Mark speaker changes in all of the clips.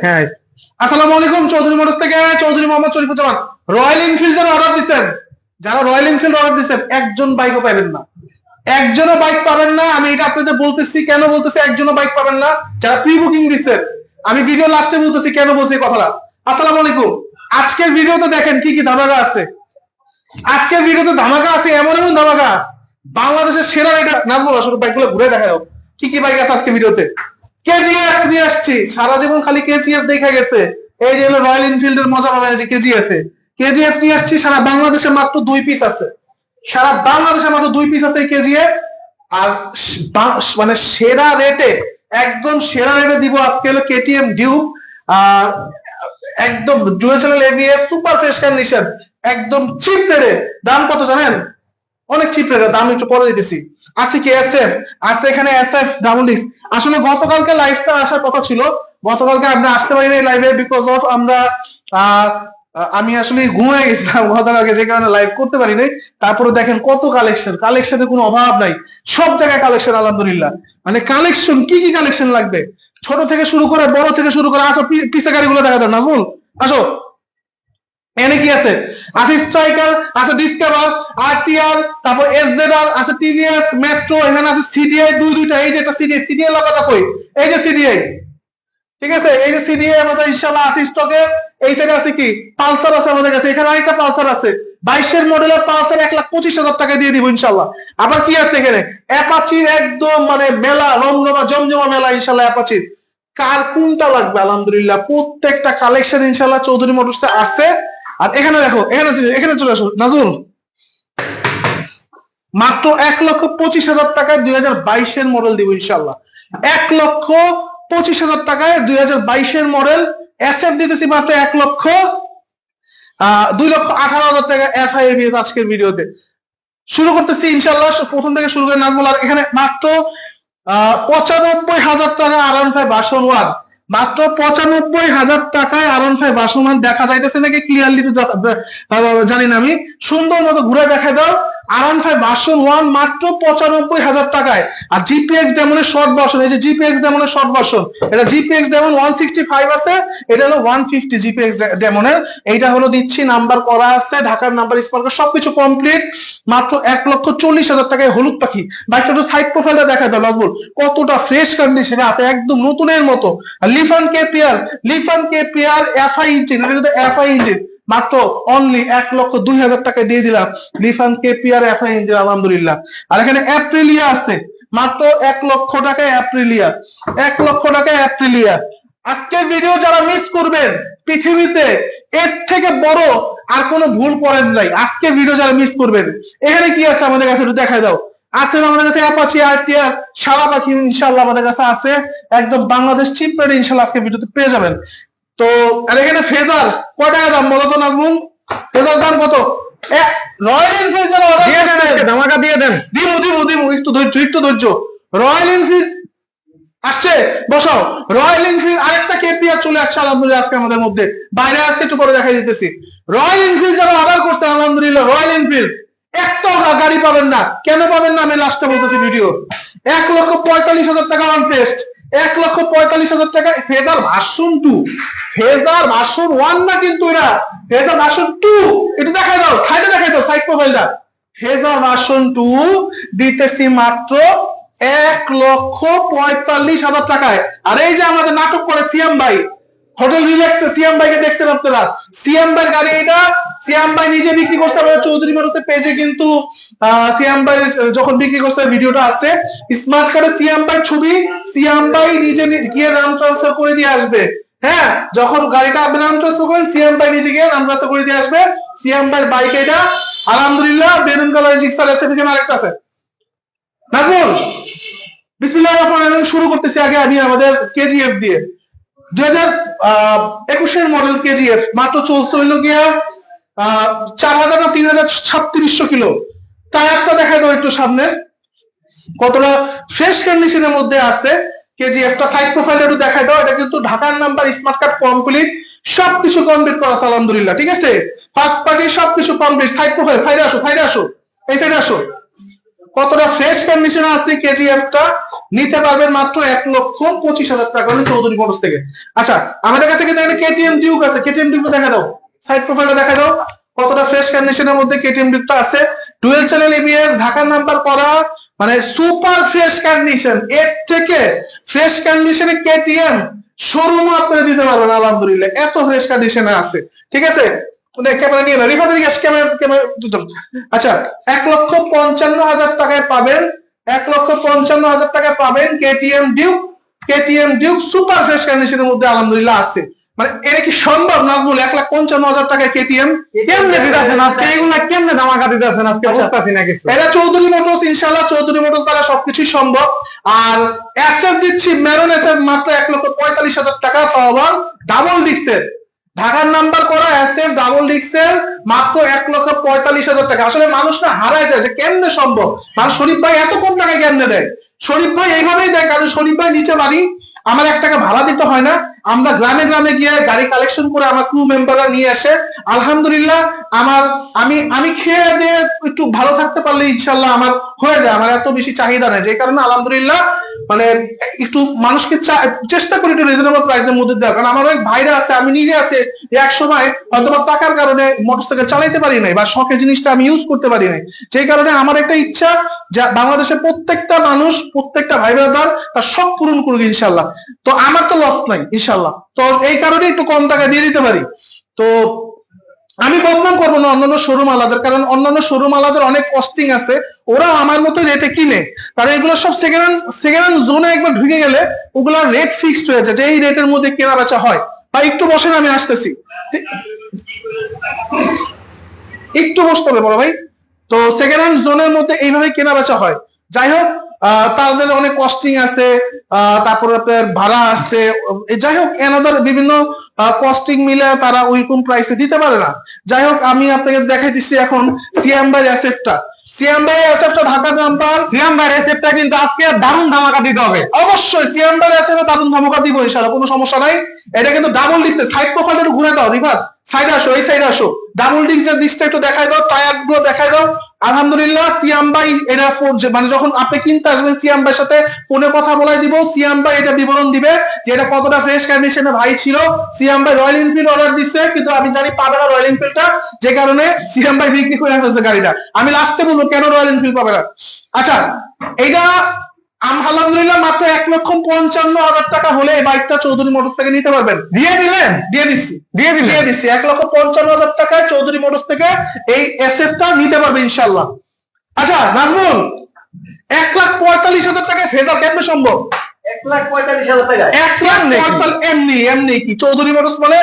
Speaker 1: হ্যাঁ, আসসালামু আলাইকুম। চৌধুরী মোটরস থেকে চৌধুরী মোহাম্মদ শরীফুজ্জামান। রয়্যাল এনফিল্ড যারা অর্ডার দিচ্ছেন, যারা রয়্যাল এনফিল্ড অর্ডার দিচ্ছেন, একজন বাইকও পাবেন না, একজনও বাইক পাবেন না। আমি এটা আপনাদের বলতেছি, কেন বলতেছি একজনও বাইক পাবেন না? যারা প্রি বুকিং দিচ্ছেন, আমি ভিডিও লাস্টে বলতেছি কেন বলছি এই কথাটা। আসসালামু আলাইকুম। আজকের ভিডিওতে দেখেন কি কি ধামাকা আছে। আজকের ভিডিওতে ধামাকা আছে, এমন এমন ধামাকা, বাংলাদেশের সেরা এটা নাজমুল আসলে বাইকগুলো ঘুরে দেখা যাও কি কি বাইক আছে আজকে ভিডিওতে। কেজিএফ নিয়ে আসছি, সারা জীবন খালি কেজিএফ দেখা গেছে। এই যে হলো রয়্যাল এনফিল্ডের মজা পাবে যে কেজিএফ এ। কেজিএফ নিয়ে আসছি, সারা বাংলাদেশে মাত্র 2 পিস আছে, সারা বাংলাদেশে মাত্র 2 পিস আছে কেজিএফ। আর মানে সেরা রেটে, একদম সেরা রেটে দিব আজকে হলো কেটিএম ডিউক, একদম dual channel ABS super fresh condition, একদম চিপ রেটে। দাম কত জানেন? অনেক চিপ রেটে, দাম একটু পরে দিতেছি। আছে কি এসএফ, আছে এখানে এসএফ ডাবল ডিস্ক। আসলে গতকালকে লাইভটা আসার কথা ছিল, গতকালকে আমরা আসতে পারিনি লাইভে, বিকজ অফ আমি আসলে ঘুমিয়ে গেছিলাম গতকালকে, যে কারণে লাইভ করতে পারিনি। তারপরে দেখেন কত কালেকশন, কালেকশনের কোনো অভাব নাই, সব জায়গায় কালেকশন আলহামদুলিল্লাহ। মানে কালেকশন কি কি কালেকশন লাগবে, ছোট থেকে শুরু করে বড় থেকে শুরু করে। আসো পিসে গাড়িগুলো দেখা যায় নাজমুল, আসো। এনে কি আছে? আছে স্ট্রাইকার, আছে ডিসকভার, আরটিআর, তারপর এসজেডআর, আছে টিভিএস মেট্রো, এখানে আছে সিডিআই দুইটা। এই যে একটা সিডিআই লাগাটা কই? এই যে সিডিআই, ঠিক আছে, এই যে সিডিআই আমাদের ইনশাআল্লাহ আছে স্টকে। এই সাইডে আছে কি পালসার আছে আমাদের কাছে, এখানে আরেকটা পালসার আছে 22 মডেলের পালসার, 1,25,000 টাকা দিয়ে দিব ইনশাআল্লাহ। আবার কি আছে এখানে? অ্যাপাচির একদম মানে মেলা, রমরমা জমজমা মেলা ইনশাআল্লাহ অ্যাপাচির। কার কোনটা লাগবে আলহামদুলিল্লাহ প্রত্যেকটা কালেকশন ইনশাআল্লাহ চৌধুরী মোটরসে আছে। আর এখানে দেখো, এখানে চলে আসো নাজুল, মাত্র 1,25,000 টাকায় 2022 মডেল দিব ইনশাআল্লাহ। 1,25,000 টাকায় 2022 মডেল এসএফ দিতেছি মাত্র 2,18,000 টাকা এফআইএবিএস আজকের ভিডিওতে। শুরু করতেছি ইনশাআল্লাহ, প্রথম থেকে শুরু করে নাজমুল। আর এখানে মাত্র 95,000 টাকা R15 ভার্সন 1, মাত্র 95,000 টাকায় R15 ভার্সন 1 দেখা যাইতেছে নাকি ক্লিয়ারলি জানি না আমি, সুন্দর মতো ঘুরে দেখা দাও। R15 ভার্সন 1 মাত্র 95,000 টাকায়। আর জিপিএক্স ডেমনের শর্ট ভার্সন, এই যে জিপিএক্স ডেমনের শর্ট ভার্সন, এটা জিপিএক্স ডেমন 165 আছে, এটা হলো 150 জিপিএক্স ডেমনের। এইটা হলো দিচ্ছি, নাম্বার করা আছে, ঢাকার নাম্বার, স্মার্ট সবকিছু কমপ্লিট, মাত্র 1,40,000 টাকায় হলুদ পাখি। বাইকটা একটু সাইড প্রোফাইলটা দেখা দাও নাজমুল, কতটা ফ্রেশ কন্ডিশনে আছে, একদম নতুনের মতো। লিফান কেপিআর এফআই ইঞ্জিন, এটা কিন্তু এফআই ইঞ্জিন, মাত্র অনলি 1,02,000 টাকায় দিয়ে দিলাম লিফান কেপিআর এফআই ইঞ্জিন আলহামদুলিল্লাহ। আর এখানে অ্যাপ্রিলিয়া আছে মাত্র 1 লক্ষ টাকায় অ্যাপ্রিলিয়া, 1 লক্ষ টাকায় অ্যাপ্রিলিয়া। আজকের ভিডিও যারা মিস করবেন, পৃথিবীতে এর থেকে বড় আর কোনো ভুল করেন নাই। আজকের ভিডিও যারা মিস করবেন, এখানে কি আছে আমাদের কাছে একটু দেখা দাও। আছে আমাদের কাছে অ্যাপাচি, আরটিআর, সারা পাখি ইনশাআল্লাহ আমাদের কাছে আছে, একদম বাংলাদেশ চিপ রেটে ইনশাআল্লাহ আজকে ভিডিওতে পেয়ে যাবেন। তো আর এখানে ফেজার কয় টাকা দাম বলো তো নাজমুল? ফেজার দাম কত? রয়্যাল এনফিল্ড যারা দিয়ে দেন, ধামাকা দিয়ে দেন। দিমু একটু ধৈর্য। রয়্যাল এনফিল্ড আসছে, বসাও। রয়্যাল এনফিল্ড আরেকটা কেপিআর চলে আসছে আলহামদুলিল্লাহ আজকে আমাদের মধ্যে, বাইরে আসতে একটু পরে দেখাই দিতেছি। রয়্যাল এনফিল্ড যারা অর্ডার করছে আলহামদুলিল্লাহ, রয়্যাল এনফিল্ড একটা গাড়ি পাবেন না। কেন পাবেন না আমি লাস্টে বলতেছি ভিডিও। 1,45,000 টাকা অন টেস্ট, 1,45,000 টাকা ফেজার ভার্সন 2, ফেজার ভার্সন 1 না কিন্তু, এটা ফেজার ভার্সন 2। এটা দেখাই দাও, সাইডে দেখাই দাও, সাইড প্রোফাইলটা। ফেজার ভার্সন 2 দিতেছি মাত্র 1,45,000 টাকায়। আর এই যে আমাদের নাটক করে সিএম ভাই, হোটেল রিল্যাক্সে সিএম ভাইকে দেখছেন আপনারা, সিএম ভাই গাড়ি এটা, সিএম ভাই নিজে বিক্রি করতে পারে চৌধুরী মোটরসের পেজে, কিন্তু সিএম ভাই যখন বিক্রি করতে ভিডিওটা আছে, স্মার্ট কার্ডে সিএম ভাই ছবি, সিএম ভাই নিজে গিয়ে নাম ট্রান্সফার করে দিয়ে আসবে। হ্যাঁ, যখন গাড়িটা আপনি নাম ট্রান্সফার করেন, সিএম ভাই নিজে গিয়ে নাম ট্রান্সফার করে দিয়ে আসবে। সিএম ভাই বাইক এটা আলহামদুলিল্লাহ, বেরুন কালার জিক্সার এসএফ, এখানে আরেকটা আছে নাজমুল। বিসমিল্লাহির রহমানির রহিম, শুরু করতেছি আগে আমি আমাদের কেজিএফ দিয়ে। 2021 মডেল কেজিএফ মাত্র চলছে হইল গিয়া 4,000 না 3,300 কিলো। টায়ারটা দেখা দাও একটু সামনে, কতটা ফ্রেশ কন্ডিশনের মধ্যে আছে কেজিএফটা। সাইড প্রোফাইল একটু দেখা দাও, এটা কিন্তু ঢাকার নাম্বার, স্মার্ট কার্ড কমপ্লিট, সবকিছু কমপ্লিট করা আছে আলহামদুলিল্লাহ, ঠিক আছে। ফার্স্ট পার্টি সবকিছু কমপ্লিট। সাইড প্রোফাইল, সাইডে আসো, এই সাইডে আসো, কতটা ফ্রেশ কন্ডিশনে আছে কেজিএফটা। নিতে পারবেন মাত্র 1,25,000 টাকা হলে চৌধুরী মোটরস থেকে। আচ্ছা, আমাদের কাছে কিন্তু এখানে কেটিএম ডিউক আছে, কেটিএম ডিউক দেখা দাও, সাইড প্রোফাইলটা দেখা দাও কতটা ফ্রেশ কন্ডিশনের মধ্যে কেটিএম ডিউকটা আছে। ডুয়েল চ্যানেল এবিএস, ঢাকার নাম্বার করা, মানে সুপার ফ্রেশ কন্ডিশন। এর থেকে ফ্রেশ কন্ডিশনে কেটিএম শোরুম আপনারা দিতে পারবেন আলহামদুলিল্লাহ, এত ফ্রেশ কন্ডিশনে আছে। ঠিক আছে, ক্যামেরা নিয়ে না, রিফাতে দিকে ক্যামেরা। আচ্ছা, 1,55,000 টাকায় পাবেন, 1,55,000 টাকায় পাবেন KTM Duke. KTM Duke super fresh কন্ডিশনের মধ্যে আলহামদুলিল্লাহ আছে। মানে এটা কি সম্ভব নাজমুল? 1,55,000 টাকায় কেটিএম
Speaker 2: কেমনে দিতেছেন আজকে? এগুলা কেমনে ধামাকা দিতেছেন আজকে? বুঝতাছি না কিছু।
Speaker 1: এটা চৌধুরী মোটরস, ইনশাআল্লাহ চৌধুরী মোটরস দ্বারা সবকিছু সম্ভব। আর এসএফ দিচ্ছি, মেরুন এসএফ মাত্র 1,45,000 টাকা, পাওয়ার ডাবল ডিক্সের, ঢাকার নাম্বার করা এসএফ ডাবল ডিক্সের মাত্র 1,45,000 টাকা। আসলে মানুষ না হারায় যায় যে কেমনে সম্ভব, মানে শরীফ ভাই এত কম টাকায় কেমনে দেয়? শরীফ ভাই এইভাবেই দেয়, কারণ শরীফ ভাই নিচে বাড়ি, আমার 1 টাকা ভাড়া দিতে হয় না। আমরা গ্রামে গ্রামে গিয়ে গাড়ি কালেকশন করে আমার ক্রু মেম্বাররা নিয়ে আসে। আলহামদুলিল্লাহ আমি খেয়ে দিয়ে একটু ভালো থাকতে পারলে ইনশাল্লাহ আমার হয়ে যায়, আমার এত বেশি চাহিদা নেই, যে কারণে আলহামদুলিল্লাহ মানে একটু মানুষকে চেষ্টা করি একটু রিজনেবল প্রাইসের মধ্যে দেওয়া। কারণ আমার অনেক ভাইরা আছে, আমি নিজে আছে, এক সময় হয়তো টাকার কারণে মোটরসাইকেল চালাইতে পারি নাই, বা শখের জিনিসটা আমি ইউজ করতে পারি নাই, যে কারণে আমার একটা ইচ্ছা যে বাংলাদেশের প্রত্যেকটা মানুষ, প্রত্যেকটা ভাই ব্রাদার তার শখ পূরণ করুক ইনশাল্লাহ। তো আমার তো লস নাই ইনশাল্লাহ, তো এই কারণে একটু কম টাকা দিয়ে দিতে পারি। তো আমি বদনাম করবো না অন্যান্য শোরুম আলাদের, কারণ অন্যান্য শোরুম আলাদের অনেক কস্টিং আছে, ওরা আমার মতো রেটে কিনে, কারণ এগুলো সব সেকেন্ড হ্যান্ড জোনে একবার ঢুকে গেলে ওগুলা রেট ফিক্সড হয়েছে যে এই রেটের মধ্যে কেনা বেচা হয়। বা একটু বসেন, আমি আসতেছি, একটু বসতে হবে বড় ভাই। তো সেকেন্ড হ্যান্ড জোনের মধ্যে এইভাবে কেনা বেচা হয়। যাই হোক, তাদের অনেক কস্টিং আছে, তারপর আপনার ভাড়া আছে, যাই হোক এনাদের বিভিন্ন কস্টিং মিলে তারা ওইরকম প্রাইসে দিতে পারে না। যাই হোক, আমি আপনাকে দেখাই দিচ্ছি এখন সিয়াম ভাই এসএফটা। সিয়াম ভাই এসএফটা ঢাকার নাম্বার,
Speaker 2: সিয়াম ভাই এসএফটা কিন্তু আজকে দারুণ ধামাকা দিতে হবে।
Speaker 1: অবশ্যই সিয়াম ভাই এসএফটা দারুণ ধামাকা দিব ইনশাআল্লাহ, কোনো সমস্যা নাই। এটা কিন্তু ডাবল ডিস্ক, সাইড প্রোফাইলটা একটু ঘুরে দাও রিভার, সাইডে আসো, এই সাইডে আসো, ডাবল ডিস্কটা একটু দেখাই দাও, টায়ার গুলো দেখাই দাও। আলহামদুলিল্লাহ সিয়াম ভাই এটা মানে যখন আপনি কিনতে আসবেন সিয়াম ভাইয়ের সাথে ফোনে কথা বলাই দিব, সিয়াম ভাই এটা বিবরণ দিবে যে এটা কতটা ফ্রেশ কন্ডিশনে ভাই ছিল। সিয়াম ভাই রয়্যাল এনফিল্ড অর্ডার দিচ্ছে, কিন্তু আমি জানি পাবে না রয়্যাল এনফিল্ডটা, যে কারণে সিয়াম ভাই বিক্রি করে ফেলছে গাড়িটা। আমি লাস্টে বলবো কেন রয়্যাল এনফিল্ড পাবে না। আচ্ছা, এইটা আলহামদুলিল্লাহ মাত্র 1,55,000 টাকা হলে এই বাইকটা চৌধুরী মোটরস থেকে নিতে পারবেন।
Speaker 2: দিয়ে দিলেন?
Speaker 1: দিয়ে দিচ্ছি 1,55,000 টাকায় চৌধুরী মোটরস থেকে এই এসএফটা নিতে পারবে ইনশাল্লাহ। আচ্ছা নাজমুল, 1,45,000 টাকায় ফেজার কেমনে সম্ভব?
Speaker 2: 1,45,000 টাকা
Speaker 1: 1,45,000 এমনি কি চৌধুরী মোটরস মানে?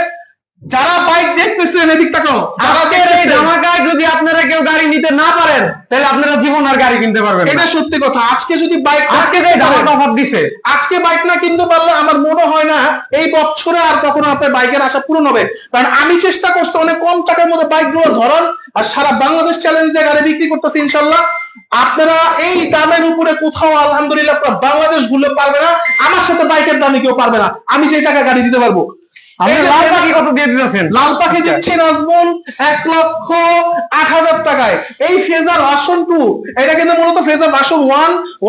Speaker 1: যারা বাইক দেখতেছেন এদিক তাকাও,
Speaker 2: আজকের এই ধামাকায় যদি আপনারা কেউ গাড়ি নিতে না পারেন তাহলে আপনারা জীবন আর গাড়ি কিনতে পারবেন না।
Speaker 1: এটা সত্যি কথা। আজকে যদি বাইক
Speaker 2: আজকে যে ধামাকা অফার দিছে,
Speaker 1: আজকে বাইক না কিনতে পারলে আমার মনে হয় না এই বছরে আর কখনো আপনার বাইকের আশা পূরণ হবে। কারণ আমি চেষ্টা করছি অনেক কম টাকার মধ্যে বাইক গুলো ধরার, আর সারা বাংলাদেশ চ্যালেঞ্জ দিয়ে গাড়ি বিক্রি করতেছি ইনশাল্লাহ। আপনারা এই দামের উপরে কোথাও আলহামদুলিল্লাহ বাংলাদেশ ঘুরলে পারবে না, আমার সাথে বাইকের দামে কেউ পারবে না। আমি যে টাকা গাড়ি দিতে পারবো।
Speaker 2: লাল পাখি কত দিয়ে দিতেছেন?
Speaker 1: লাল পাখি দিচ্ছি নাজমুল 1,08,000 টাকায়। এই ফেজার ভার্সন 2, এটা কিন্তু মূলত ফেজার ভার্সন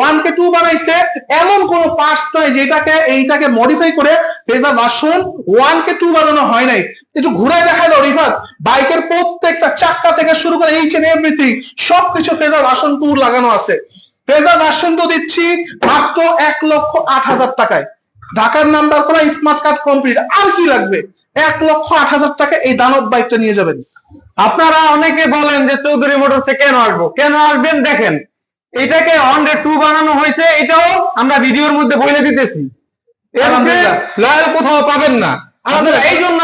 Speaker 1: 1 কে 2 বানাইছে, এমন কোন পার্টস নাই যেটাকে এইটাকে মডিফাই করে ফেজার ভার্সন 1 কে 2 বানানো হয় নাই। একটু ঘুরে দেখাই দাও রিফাত, বাইকের প্রত্যেকটা চাক্কা থেকে শুরু করে এইচ এন্ড এভরিথিং সবকিছু ফেজার ভার্সন 2 লাগানো আছে। ফেজার ভার্সন 2 দিচ্ছি মাত্র 1,08,000 টাকায়, ঢাকার নাম্বার করা, স্মার্ট কার্ড কমপ্লিট, আর কি লাগবে? 1,08,000 টাকা এই দানব বাইকটা নিয়ে যাবেন।
Speaker 2: আপনারা অনেকে বলেন যে চৌধুরী মোটরসে কেন আসবো, কেন আসবেন? দেখেন, এটাকে 102 বানানো হয়েছে, এটাও আমরা ভিডিওর মধ্যে বলে দিতেছি। লয়াল কোথাও পাবেন না, এই জন্য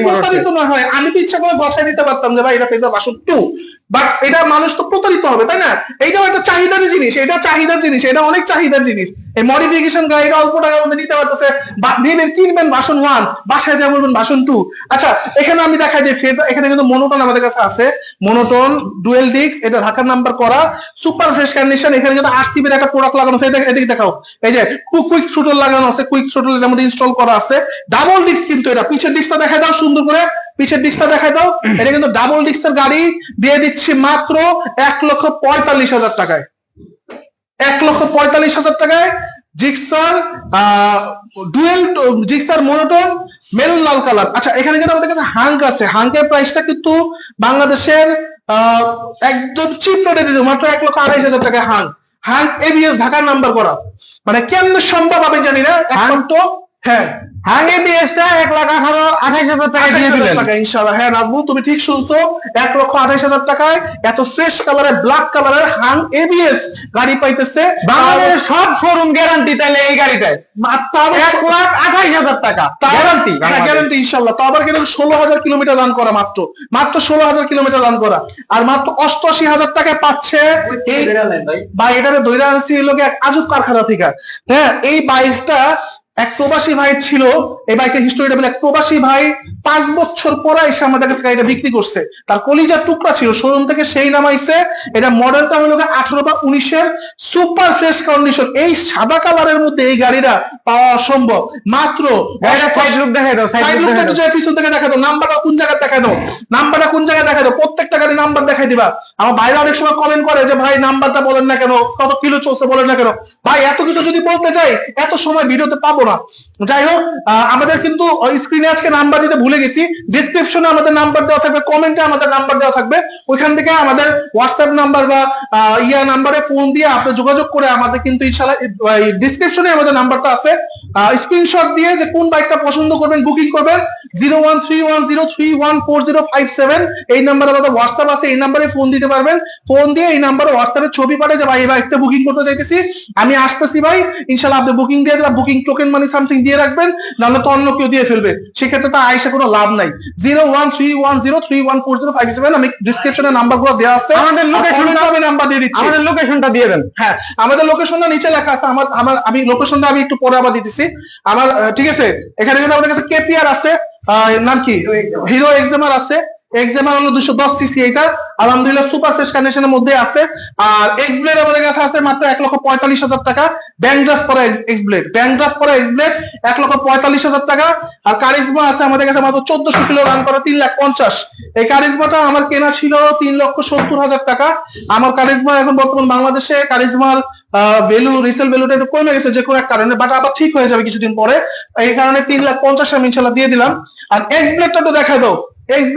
Speaker 1: প্রতারিত না হয়। আমি তো ইচ্ছা করে বসাই দিতে পারতাম যে ভাই এটা ফেজার ভার্সন 2, বাট এটা মানুষ তো প্রতারিত হবে, তাই না? এইটাও একটা চাহিদার জিনিস, এটা চাহিদার জিনিস, এটা অনেক চাহিদার জিনিস। এই মডিফিকেশন গাড়িটা অল্প টাকার মধ্যে নিতে পারতেছে, কিনবেন ভার্সন 1, বাসায় যা বলবেন ভার্সন 2। আচ্ছা, এখানে আমি দেখাই দিই ফেজার, এখানে কিন্তু মনোটন আমাদের কাছে আছে, মনোটন ডুয়েল ডিস্ক, এটা ঢাকার নাম্বার করা, সুপার ফ্রেশ কন্ডিশন। এখানে কিন্তু আরসিবি এর একটা প্রোডাক্ট লাগানো আছে, এদিকে দেখাও, এই যে কুইক থ্রোটল লাগানো আছে, কুইক থ্রোটল এর মধ্যে ইনস্টল করা আছে। ডাবল ডিস্ক কিন্তু এটা, পিছের ডিস্কটা দেখাই দাও সুন্দর করে, পিছের ডিস্কটা দেখাই দাও। এটা কিন্তু ডাবল ডিস্কের গাড়ি, দিয়ে দিচ্ছি মাত্র 1,45,000 টাকায়। 1,45,000 টাকায় Gixxer dual Gixxer monotone maroon লাল কালার। আচ্ছা এখানে কিন্তু আমাদের কাছে হাঙ্ক আছে, হাঙ্কের প্রাইসটা কিন্তু বাংলাদেশের একদম চিপ রেটে দিতে মাত্র 1,28,000 টাকা। হাঙ্ক এবিএস ঢাকার নাম্বার করা, মানে কেমন সম্ভব আমি জানি না, একমাত্র হ্যাঁ
Speaker 2: আগে বিএসটা 1,28,000 টাকা দিয়ে দিলেন
Speaker 1: ইনশাআল্লাহ। হ্যাঁ নাজমুল তুমি ঠিক শুনছো, 1,28,000 টাকায় এত ফ্রেশ কালারের ব্ল্যাক কালারের হাং এবিএস গাড়ি পাইতেছে
Speaker 2: বাংলাদেশের সব শোরুম গ্যারান্টি। তাহলে এই গাড়িটায়
Speaker 1: মাত্র
Speaker 2: 1,28,000 টাকা গ্যারান্টি,
Speaker 1: গ্যারান্টি ইনশাআল্লাহ। তো আবার কিন্তু 16,000 কিলোমিটার রান করা, মাত্র 16,000 কিলোমিটার রান করা, আর মাত্র 88,000 টাকায় পাচ্ছে এই বা এটারে দইরা আনছি লোকে এক আজব কারখানা থেকে। হ্যাঁ এই বাইকটা এক প্রবাসী ভাই ছিল, এই বাইকের হিস্টোরিটা বলে এক প্রবাসী ভাই 5 বছর পরে এসে আমাদের কাছে গাড়িটা বিক্রি করছে। তার কলিজার টুকরা ছিল, শোরুম থেকে সেই নামাইছে। এটা মডেলটা হলো 18 বা 19-এর সুপার ফ্রেশ কন্ডিশন। এই সাদা কালারের মধ্যে এই গাড়িটা পাওয়া অসম্ভব। মাত্র
Speaker 2: সাইড লুক দেখাই দাও,
Speaker 1: সাইড লুকটা একটু পিছন থেকে দেখা দাও, নাম্বারটা কোন জায়গায় দেখা দাও, নাম্বারটা কোন জায়গায় দেখা দাও, প্রত্যেকটা গাড়ি নাম্বার দেখাই দিবা। আমার ভাইরা অনেক সময় কমেন্ট করে যে ভাই নাম্বারটা বলেন না কেন, কত কিলো চলছে বলেন না কেন। ভাই এত কিছু যদি বলতে যাই এত সময় ভিডিওতে পাবো না। যাই হোক আমাদের কিন্তু স্ক্রিনে আজকে নাম্বার দিতে ভুলে গেছি, ডিসক্রিপশনে আমাদের নাম্বার দেওয়া থাকবে, কমেন্টে আমাদের নাম্বার দেওয়া থাকবে, ওইখান থেকে আমাদের হোয়াটসঅ্যাপ নাম্বার বা নাম্বারে ফোন দিয়ে আপনি যোগাযোগ করে আমাদের কিন্তু ইনশাআল্লাহ ডিসক্রিপশনে আমাদের নাম্বারটা আছে, স্ক্রিনশট দিয়ে যে কোন বাইকটা পছন্দ করবেন বুকিং করবেন 0131031405 এই নাম্বারে আমাদের হোয়াটসঅ্যাপ আছে, এই নাম্বারে ফোন দিতে পারবেন। ফোন দিয়ে এই নাম্বারে হোয়াটসঅ্যাপে ছবি পাঠায় যে ভাই এই বাইকটা বুকিং করতে চাইতেছি, আমি আসতেছি ভাই, ইনশাআল্লাহ আপনি বুকিং দিয়ে দেবেন, বুকিং টোকেন মানি সামথিং দিয়ে রাখবেন, নাহলে তো অন্য কেউ দিয়ে ফেলবে, সেক্ষেত্রে তো আইসা কোনো লাভ নাই। 0131031405 আমি ডিসক্রিপশনে নাম্বারগুলো দেওয়া আছে,
Speaker 2: আমাদের লোকেশনটা
Speaker 1: আমি নাম্বার দিয়ে দিচ্ছি,
Speaker 2: আমাদের লোকেশনটা দিয়ে দেন।
Speaker 1: হ্যাঁ আমাদের লোকেশনটা নিচে লেখা আছে, আমি লোকেশনটা আমি একটু পরে আবার দিতেছি আমার, ঠিক আছে। এখানে কিন্তু আমাদের কাছে কেপিআর আছে, নাম কি হিরো এক্সেমার আছে, এক্সেমার হলো 210 সিসি, এটা আলহামদুলিল্লাহ সুপার ফ্রেশ কন্ডিশনের মধ্যে আছে। আর এক্স ব্লেড আমাদের কাছে আছে মাত্র 1,45,000 টাকা, ব্যাংক ড্রাফট করা এক্স ব্লেড, ব্যাংক ড্রাফট করা এক্স ব্লেড 1,45,000 টাকা। আর কারিজমা আছে আমাদের কাছে মাত্র 1400 কিলো রান করা 3,50,000। এই কারিজমাটা আমার কেনা ছিল 3,70,000 টাকা। আমার কারিজমা এখন বর্তমান বাংলাদেশে কারিজমার ভ্যালু, রিসেল ভ্যালুটা একটু কমে গেছে যে কোনো এক কারণে, বাট আবার ঠিক হয়ে যাবে কিছুদিন পরে, এই কারণে 3,50,000 আমি ইনশাআল্লাহ দিয়ে দিলাম। আর এক্স ব্লেডটা একটু দেখা দাও, এক্স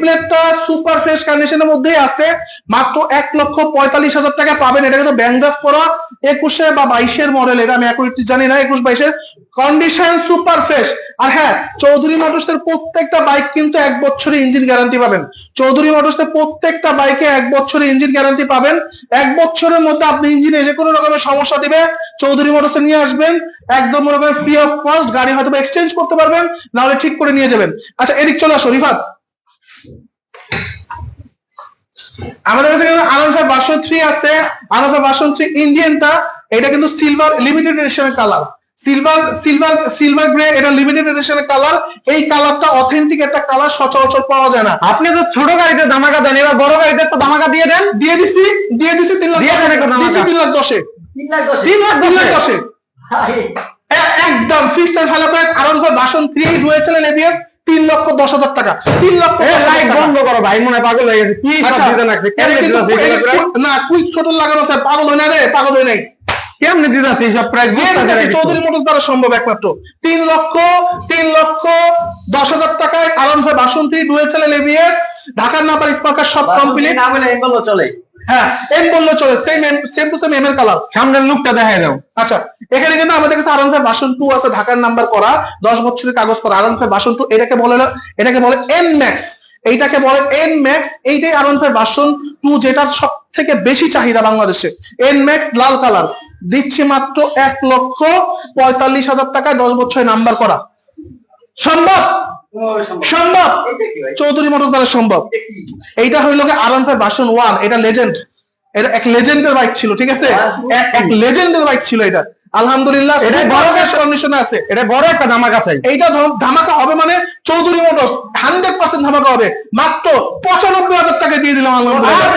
Speaker 1: ব্লেডটা সুপার ফ্রেশ কন্ডিশনের মধ্যেই আছে, মাত্র 1,45,000 টাকা পাবেন। এটা কিন্তু ব্যাংক ড্রাফট করা 21 বা 22-এর মডেল, এটা আমি অ্যাকুরেটলি জানি না, 21-22-এর কন্ডিশন সুপার ফ্রেশ। আর হ্যাঁ চৌধুরী মোটরসের প্রত্যেকটা বাইক কিন্তু 1 বছরের ইঞ্জিন গ্যারান্টি পাবেন। চৌধুরী মোটরসের প্রত্যেকটা বাইকে 1 বছরের ইঞ্জিন গ্যারান্টি পাবেন। 1 বছরের মধ্যে আপনি ইঞ্জিনে যে কোনো রকমের সমস্যা দিবে চৌধুরী মোটরসে নিয়ে আসবেন, একদম মনে করেন ফ্রি অফ কস্ট, গাড়ি হয়তো এক্সচেঞ্জ করতে পারবেন, নাহলে ঠিক করে নিয়ে যাবেন। আচ্ছা এদিক চলে আসো রিফাত, আমাদের কাছে আনন্দ ভার্সন 3 আছে, আনন্দ ভার্সন 3 ইন্ডিয়ানটা, এটা কিন্তু সিলভার লিমিটেড এডিশনের কালার, সিলভার গ্রে, এটা লিমিটেড এডিশনের কালার। এই কালারটা অথেন্টিক একটা কালার, সচরাচর পাওয়া যায় না।
Speaker 2: আপনি তো ছোট গাড়িতে ধামাকা দেন, এবার বড় গাড়িতে তো ধামাকা দিয়ে দেন।
Speaker 1: দিয়ে দিছি 3,10,000 3,10,000 একদম fixed and final price. Anand version 3 dual channel ABS 3,10,000 টাকা, 3,10,000
Speaker 2: লাইক বন্ধ করো ভাই, মনে হয় পাগল হয়ে গেছে। কি সব দিতে লাগছে, কেমনে দিতাছে
Speaker 1: না কুইক ছোট লাগানো স্যার, পাগল হয় না রে, পাগল হয় নাই,
Speaker 2: কেমনে দিতাছে এই সব প্রাইস?
Speaker 1: চৌধুরী মোটরস দ্বারা সম্ভব একমাত্র 3,10,000 টাকায় আনন্দ ভার্সন 3 ডুয়েল চ্যানেল এবিএস, ঢাকার নাম্বার স্পার্কার সব কমপ্লিট,
Speaker 2: না বলে এগুলো চলে।
Speaker 1: হ্যাঁ এম বললো চলে, সেম টু সেম এম এর কালার।
Speaker 2: সামনের লুকটা দেখাই দাও।
Speaker 1: আচ্ছা এখানে কিন্তু আমাদের কাছে আরন ফাইভ ভার্সন 2 আছে, ঢাকার নাম্বার করা, 10 বছরের কাগজ করা আরন ফাইভ ভার্সন 2, এটাকে বলে এন ম্যাক্স, এইটাকে বলে এন ম্যাক্স। এইটাই আরন ফাইভ ভার্সন 2 যেটার সব থেকে বেশি চাহিদা বাংলাদেশে, এন ম্যাক্স লাল কালার, দিচ্ছি মাত্র 1,45,000 টাকায় 10 বছরের নাম্বার করা। সম্ভব সম্ভব, চৌধুরী মোটরস দ্বারা সম্ভব। এইটা হইল আরন ফাইভ ভার্সন 1, এটা লেজেন্ড, এটা এক লেজেন্ডের বাইক ছিল, ঠিক আছে, এক লেজেন্ডের বাইক ছিল এটা, আলহামদুলিল্লাহ এটা বড় কন্ডিশনে আছে, এটা বড় একটা ধামাকা চাই। এইটা ধামাকা হবে মানে চৌধুরী মোটরস 100% ধামাকা হবে, মাত্র 95,000 টাকা দিয়ে দিলাম, আলহামদুলিল্লাহ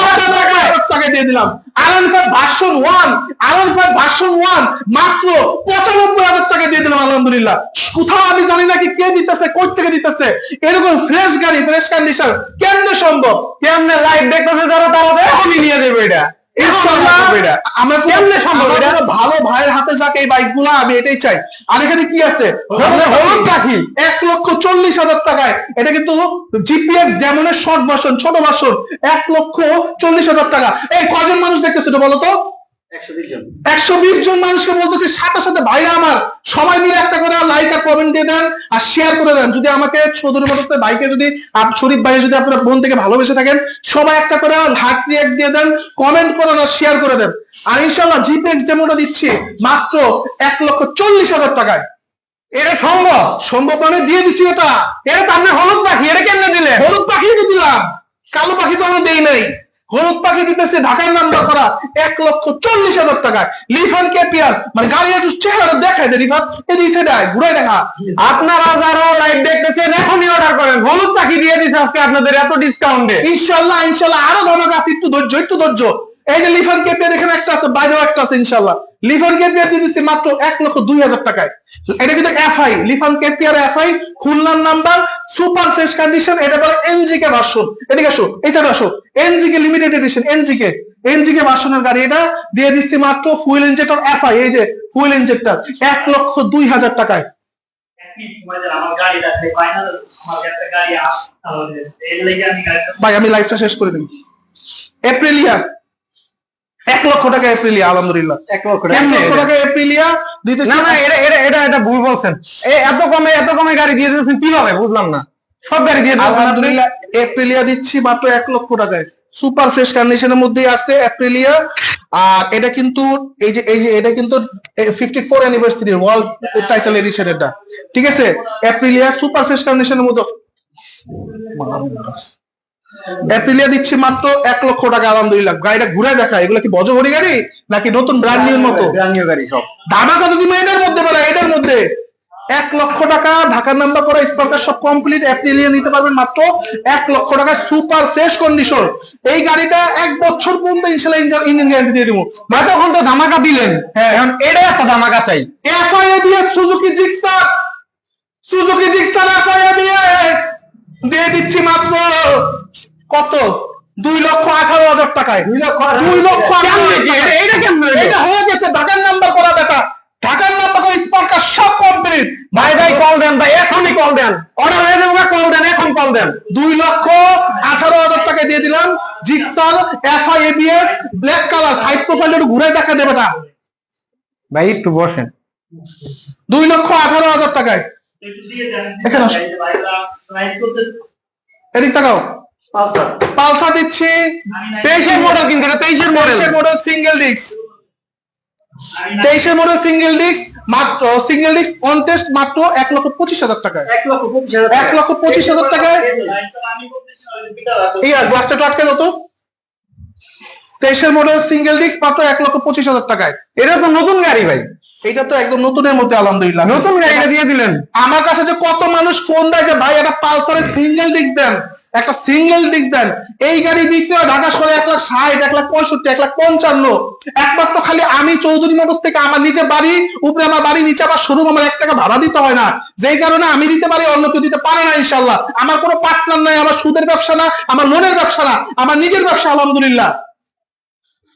Speaker 1: 95,000 টাকা দিয়ে দিলাম। আরন ফাইভ ভার্সন 1, আরন ফাইভ ভার্সন 1 মাত্র 95,000 টাকা দিয়ে দিলাম, আলহামদুলিল্লাহ। কোথাও আমি জানি না কি কে দিতেছে, কই থেকে দিতেছে, এরকম ফ্রেশ গাড়ি, ফ্রেশ কন্ডিশন কেমনে সম্ভব?
Speaker 2: কেমনে লাইভ দেখতেছে যারা, তারা এখনই নিয়ে দেবে এটা।
Speaker 1: ইনশাআল্লাহ আমরা
Speaker 2: কেমনে সম্ভব এটা?
Speaker 1: ভালো ভাইয়ের হাতে যাক এই বাইকগুলো, আমি এটাই চাই। আর এখানে কি আছে?
Speaker 2: হলুদ পাখি
Speaker 1: 1,40,000 টাকায়। এটা কিন্তু জিপিএক্স ডেমনের শর্ট ভার্সন, ছোট ভার্সন, 1,40,000 টাকা। এই কয়জন মানুষ দেখতেছে এটা বলো তো? 120 জন মানুষকে বলতেছি, সাথে সাথে ভাইরা আমার সবাই মিলে একটা করে লাইক আর কমেন্ট দিয়ে দেন আর শেয়ার করে দেন। যদি আমাকে চৌধুরী মোটরসের বাইকে যদি শরীফ ভাই যদি আপনারা মন থেকে ভালোবেসে থাকেন, সবাই একটা করে হার্ট রিঅ্যাক্ট দিয়ে দেন, কমেন্ট করেন আর শেয়ার করে দেন। আর ইনশাআল্লাহ জিপিএক্স ডেমোটা দিচ্ছি মাত্র 1,40,000 টাকায়।
Speaker 2: এটা সম্ভব?
Speaker 1: সম্ভব মানে দিয়ে দিচ্ছি এটা।
Speaker 2: এটা তো আপনি হলুদ পাখি, এটা কেমনে দিলে?
Speaker 1: হলুদ পাখি তো দিলাম, কালো পাখি তো আমরা দেই নাই। হলুদ পাখি দিতেছে ঢাকার নাম্বার করা 1,40,000 টাকায়। লিফান কেপিয়ার মানে গাড়ি একটু চেহারা দেখায় দে রিফাত, এদিকে সেটাই ঘুরাই দেখা।
Speaker 2: আপনারা যারা লাইভ দেখতেছেন এখনই অর্ডার করেন, হলুদ পাখি দিয়ে দিচ্ছে আজকে আপনাদের এত ডিসকাউন্টে।
Speaker 1: ইনশাআল্লাহ ইনশাআল্লাহ আরো ধমক আছে, একটু ধৈর্য একটু ধৈর্য। এই যে লিফান কেপিয়ার এখানে একটা আছে, বাইরেও একটা আছে ইনশাআল্লাহ। লিফান কেপিয়ার দিয়ে দিচ্ছি মাত্র 1,02,000 টাকায়। এটা কিন্তু এফআই, লিফান কেপিয়ার এফআই, খুলনার নাম্বার, সুপার ফ্রেশ কন্ডিশন। এটা বলে এনজিকে ভার্সন। এদিকে আসো, এই সাইডে আসো। এনজিকে লিমিটেড এডিশন, এনজিকে ভার্সনের গাড়ি। এটা দিয়ে দিচ্ছি মাত্র ফুয়েল ইনজেক্টর এফআই, এই যে ফুয়েল ইনজেক্টর, 1,02,000 টাকায়। ভাই আমি লাইভটা শেষ করে দিই। এপ্রিলিয়া 1 লক্ষ টাকা, এপ্রিলিয়া আলহামদুলিল্লাহ 1 লক্ষ টাকা এপ্রিলিয়া দিতেছি।
Speaker 2: না না, এটা ভুল বলছেন। এত কমে গাড়ি দিয়ে দিয়েছেন কিভাবে বুঝলাম না। সব গাড়ি দিয়ে দিয়েছেন
Speaker 1: আলহামদুলিল্লাহ এপ্রিলিয়া দিচ্ছি মাত্র 1 লক্ষ টাকায়। সুপার ফ্রেশ কন্ডিশনের মধ্যেই আছে এপ্রিলিয়া। আর এটা কিন্তু এই যে এটা কিন্তু 54 অ্যানিভার্সারি ওয়ার্ল্ড টাইটেল এডিশন এটা, ঠিক আছে? এপ্রিলিয়া সুপার ফ্রেশ কন্ডিশনের মধ্যে এপ্রিলিয়া দিচ্ছি মাত্র 1 লক্ষ টাকা আলহামদুলিল্লাহ। গাড়িটা ঘুরে দেখা, এগুলো কি বজহরি গাড়ি নাকি নতুন ব্র্যান্ড নিউর মতো?
Speaker 2: ব্র্যান্ড নিউ গাড়ি সব।
Speaker 1: ধামাকা যদি এটার মধ্যে বলে, এটার মধ্যে 1 লক্ষ টাকা ঢাকার নাম্বার করা স্পার্কার সব কমপ্লিট। এপ্রিলিয়া নিতে পারবেন মাত্র 1 লক্ষ টাকা, সুপার ফ্রেশ কন্ডিশন। এই গাড়িটা 1 বছর পর্যন্ত ইনশাআল্লাহ ইঞ্জিন গ্যারান্টি দিয়ে দিব।
Speaker 2: ভাই তখন তো ধামাকা দিলেন,
Speaker 1: হ্যাঁ
Speaker 2: এখন এটা একটা ধামাকা চাই।
Speaker 1: এফআইএবিএস সুজুকি জিক্সার এফআইএবিএস দিয়ে দিচ্ছি মাত্র কত? 2,18,000 টাকায়। 2,18,000
Speaker 2: এটা কেমন?
Speaker 1: এটা হয়ে গেছে ঢাকার নাম্বার করা বেটা, ঢাকার নাম্বার করা স্পার্কার সব কমপ্লিট।
Speaker 2: ভাই কল দেন ভাই, এখনই কল দেন। অর্ডার হয়ে যাবে, কল দেন, এখন কল দেন।
Speaker 1: 2,18,000 টাকা দিয়ে দিলাম। Gixxer FI ABS black colour, side profile একটু ঘুরে দেখা দেবে না
Speaker 2: ভাই, একটু বসেন।
Speaker 1: 2,18,000 টাকায়। এখানে আসো, এদিক তাকাও। পালসার দিচ্ছি
Speaker 2: 23 মডেল, কিন্তু এটা 23
Speaker 1: model single disc. 23 model single disc মাত্র, সিঙ্গেল ডিস্ক অন টেস্ট মাত্র 1,25,000 টাকায়। 1,25,000 টাকায়। এই গ্লাসটা আটকে দাও তো। 23 মডেল সিঙ্গেল ডিস্ক মাত্র 1,25,000 টাকায়।
Speaker 2: এটা তো নতুন গাড়ি ভাই,
Speaker 1: এটা তো একদম নতুনের মধ্যে আলহামদুলিল্লাহ।
Speaker 2: নতুন গাড়িটা দিয়ে দিলেন।
Speaker 1: আমার কাছে যে কত মানুষ ফোন দেয় যে ভাই একটা পালসারের সিঙ্গেল ডিস্ক দেন, একটা সিঙ্গেল ডিস্ক দেন। এই গাড়ি বিক্রি হয় ঢাকা শহরে 1,60,000, 1,65,000, 1,55,000। একমাত্র খালি আমি চৌধুরী মোটরস থেকে আমার নিজের বাড়ি উপরে, আমার বাড়ি নিচে আমার শোরুম, আমার 1 টাকা ভাড়া দিতে হয় না। যেই কারণে আমি দিতে পারি, অন্য কেউ দিতে পারে না ইনশাআল্লাহ। আমার কোনো পার্টনার নাই, আমার সুদের ব্যবসা না, আমার লোনের ব্যবসা না, আমার নিজের ব্যবসা আলহামদুলিল্লাহ।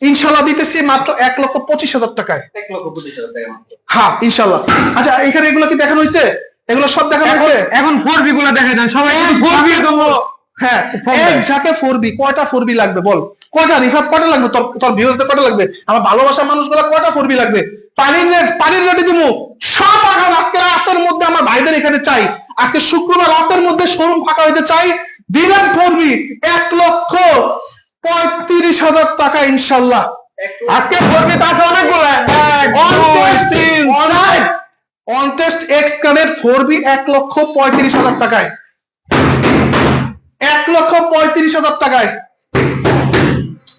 Speaker 1: ইনশাআল্লাহ দিতেছি মাত্র 1,25,000 টাকায়।
Speaker 2: 1,25,000 টাকা।
Speaker 1: হ্যাঁ ইনশাআল্লাহ। আচ্ছা এখানে এগুলো কি দেখানো হয়েছে? এগুলো সব দেখানো হয়েছে।
Speaker 2: এখন 4B গুলো দেখা দেন সবাই। 4B দেবো।
Speaker 1: হ্যাঁ, এক ঝাঁকে 4B। কয়টা 4B লাগবে বল? কয়টা রিফাত, কয়টা লাগবে তোর ভিউয়ার্সদের, কয়টা লাগবে? আমার ভালোবাসার মানুষগুলো কয়টা 4B লাগবে? পানির রেটে দিব সব। আগাম আজকে রাতের মধ্যে আমার ভাইদের এখানে চাই, আজকে শুক্রবার রাতের মধ্যে শোরুম ফাঁকা হইতে চাই। দিলাম 4B 1,35,000 টাকা ইনশাআল্লাহ।
Speaker 2: আজকে 4B তো আছে অনেকগুলো।
Speaker 1: On test x connect 4B 1,35,000 টাকায়। 1,35,000 টাকায়।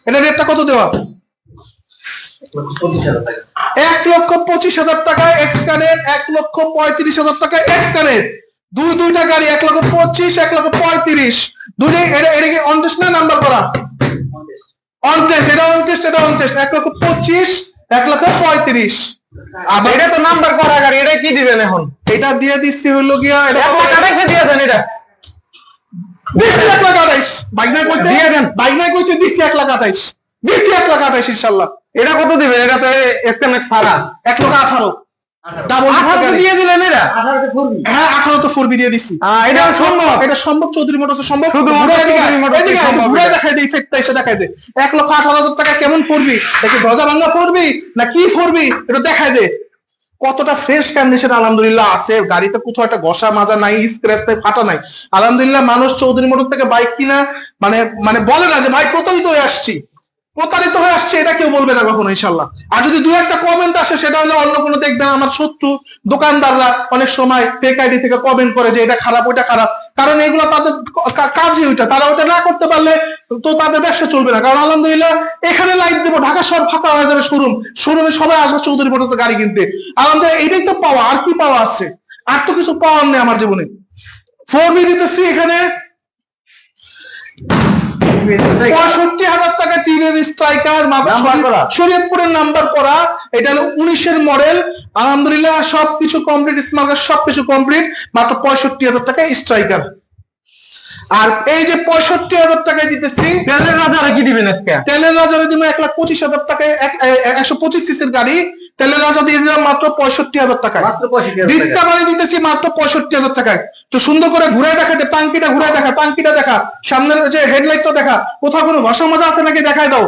Speaker 1: এটা রেটটা কত দেওয়া? 1,25,000 টাকায় এক্স কানেক্ট। 1,35,000 টাকায় এক্স কানেক্ট। দুইটা গাড়ি 1,25,000, 1,35,000 দুইটাই। এটা কি অন টেস্ট না নাম্বার করা? On test. এটা অন টেস্ট, এটা অন টেস্ট। 1,25,000, 1,35,000।
Speaker 2: আবার এটা তো নাম্বার করা গাড়ি, এটা কি দিবেন এখন?
Speaker 1: এটা দিয়ে দিচ্ছি হলো গিয়া, এটা
Speaker 2: 1,28,000 দিয়ে দেন। এটা
Speaker 1: 1,28,000 বাইক নাই কইছে দিয়ে দেন। বাইক নাই কইছে দিচ্ছি 1,28,000। দিচ্ছি 1,28,000 ইনশাল্লাহ।
Speaker 2: এটা কত দিবেন? এটা তো এসএমএক্স সারা
Speaker 1: 1,18,000 ডাবল
Speaker 2: 18 দিয়ে দিলেন এটা।
Speaker 1: হ্যাঁ 18 তো 4B দিয়ে দিচ্ছি।
Speaker 2: এটা সম্ভব?
Speaker 1: এটা সম্ভব, চৌধুরী মোটরসে সম্ভব।
Speaker 2: শুধু চৌধুরী মোটরসে
Speaker 1: এদিকে
Speaker 2: সম্ভব
Speaker 1: ঘুরে
Speaker 2: এটা।
Speaker 1: দেখাই দেই, সেটটা এসে দেখাই দে। 1,18,000 টাকা কেমন 4B? দেখি দরজা ভাঙা 4B না কি 4B, এটা দেখাই দে। কতটা ফ্রেশ কন্ডিশন আলহামদুলিল্লাহ আছে, গাড়িতে কোথাও একটা ঘষা মাজা নাই, স্ক্র্যাচ নাই, ফাটা নাই। আলহামদুলিল্লাহ মানুষ চৌধুরী মোটর থেকে বাইক কিনা মানে মানে বলে না যে ভাই প্রতারিত হয়ে আসছি, প্রতারিত হয়ে আসছে এটা কেউ বলবে না কখনো ইনশাল্লাহ। আর যদি দু একটা কমেন্ট আসে সেটা হলে অন্য কোনো দেখবেন আমার শত্রু দোকানদাররা অনেক সময় ফেক আইডি থেকে কমেন্ট করে যে এটা খারাপ ওটা খারাপ, কারণ এগুলো তাদের কাজই ওইটা, তারা ওটা না করতে পারলে তো তাদের ব্যবসা চলবে না। কারণ আলহামদুলিল্লাহ এখানে লাইভ দেবো, ঢাকা শহর ফাঁকা হয়ে যাবে, শোরুমে সবাই আসবে চৌধুরী মোটরসে গাড়ি কিনতে। আলহামদুলিল্লাহ এটাই তো পাওয়া, আর কি পাওয়া আছে? আর তো কিছু পাওয়ার নেই আমার জীবনে। 4B দিতেছি এখানে 65,000 টাকা, টিভিএস স্ট্রাইকার, শরীয়তপুরের নাম্বার করা, এটা হলো 19-এর মডেল। আলহামদুলিল্লাহ সবকিছু কমপ্লিট, স্মার্ট সবকিছু কমপ্লিট, মাত্র 65,000 টাকা স্ট্রাইকার। আর এই যে 65,000 টাকায় দিতেছি,
Speaker 2: তেলের রাজারে কি দিবেন আজকে?
Speaker 1: তেলের রাজারে দিব 1,25,000 টাকায়, 125 সিসির গাড়ি, তেলের রাজা দিয়ে দিলাম মাত্র 65,000 টাকায়। ডিসকাভারি দিতেছি মাত্র 65,000 টাকায়। তো সুন্দর করে ঘুরে দেখাতে, টাঙ্কিটা ঘুরে দেখা, টাঙ্কিটা দেখা, সামনের যে হেডলাইটটা দেখা, কোথাও কোনো ঘষা মাজা আছে নাকি দেখায় দাও।